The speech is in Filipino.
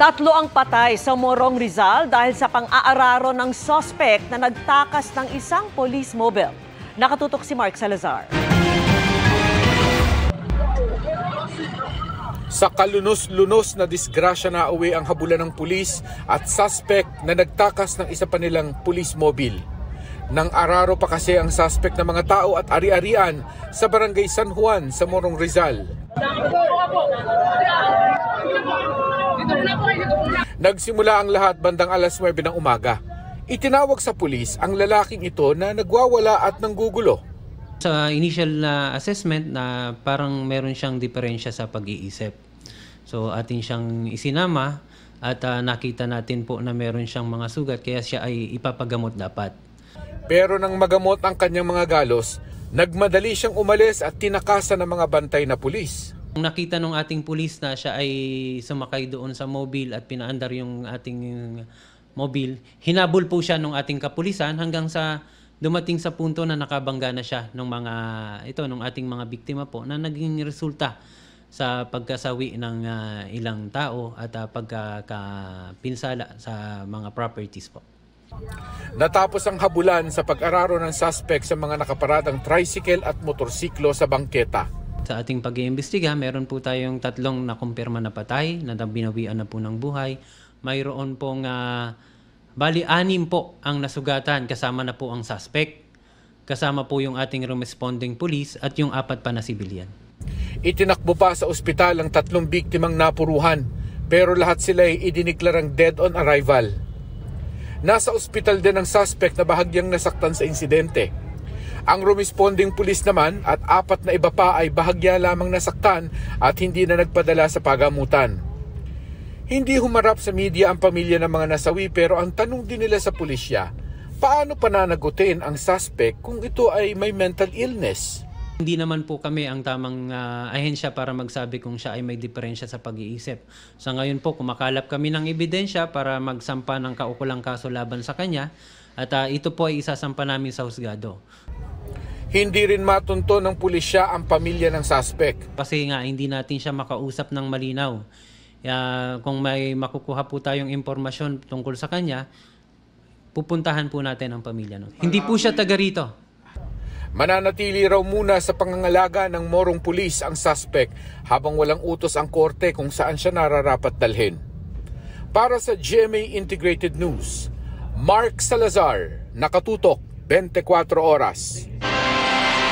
Tatlo ang patay sa Morong, Rizal dahil sa pang-aararo ng suspect na nagtakas ng isang police mobile. Nakatutok si Mark Salazar. Sa kalunos-lunos na disgrasya na uwi ang habulan ng pulis at suspect na nagtakas ng isa pa nilang police mobile. Nang araro pa kasi ang suspect ng mga tao at ari-arian sa barangay San Juan sa Morong, Rizal. Nagsimula ang lahat bandang alas 9 ng umaga. Itinawag sa pulis ang lalaking ito na nagwawala at nanggugulo. Sa initial na assessment na parang meron siyang diferensya sa pag-iisip. So atin siyang isinama at nakita natin po na meron siyang mga sugat kaya siya ay ipapagamot dapat. Pero nang magamot ang kanyang mga galos, nagmadali siyang umalis at tinakasan ng mga bantay na pulis. Nakita ng ating pulis na siya ay sumakay doon sa mobile at pinaandar yung ating mobile. Hinabol po siya ng ating kapulisan hanggang sa dumating sa punto na nakabangga na siya ng ating mga biktima po na naging resulta sa pagkasawi ng ilang tao at pagkapinsala sa mga properties po. Natapos ang habulan sa pag-araro ng suspect sa mga nakaparadang tricycle at motorsiklo sa bangketa. Sa ating pag-iimbestiga, meron po tayong 3 na kumpirma na patay na binawian na po ng buhay. Mayroon pong bali 6 po ang nasugatan kasama na po ang suspect. Kasama po yung ating responding police at yung 4 pa na civilian. Itinakbo pa sa ospital ang 3 biktimang napuruhan pero lahat sila ay idiniklarang dead on arrival. Nasa ospital din ang suspect na bahagyang nasaktan sa insidente. Ang responding police naman at 4 na iba pa ay bahagya lamang nasaktan at hindi na nagpadala sa pagamutan. Hindi humarap sa media ang pamilya ng mga nasawi pero ang tanong din nila sa pulisya, paano pananagutin ang suspect kung ito ay may mental illness? Hindi naman po kami ang tamang ahensya para magsabi kung siya ay may diferensya sa pag-iisip. Sa ngayon po, kumakalap kami ng ebidensya para magsampa ng kaukulang kaso laban sa kanya at ito po ay isasampa namin sa husgado. Hindi rin matunto ng pulisya ang pamilya ng suspect. Kasi nga hindi natin siya makausap ng malinaw. Kung may makukuha po tayong impormasyon tungkol sa kanya, pupuntahan po natin ang pamilya. Hindi po siya taga rito. Mananatili raw muna sa pangangalaga ng Morong Pulis ang suspect habang walang utos ang korte kung saan siya nararapat dalhin. Para sa GMA Integrated News, Mark Salazar, nakatutok 24 oras.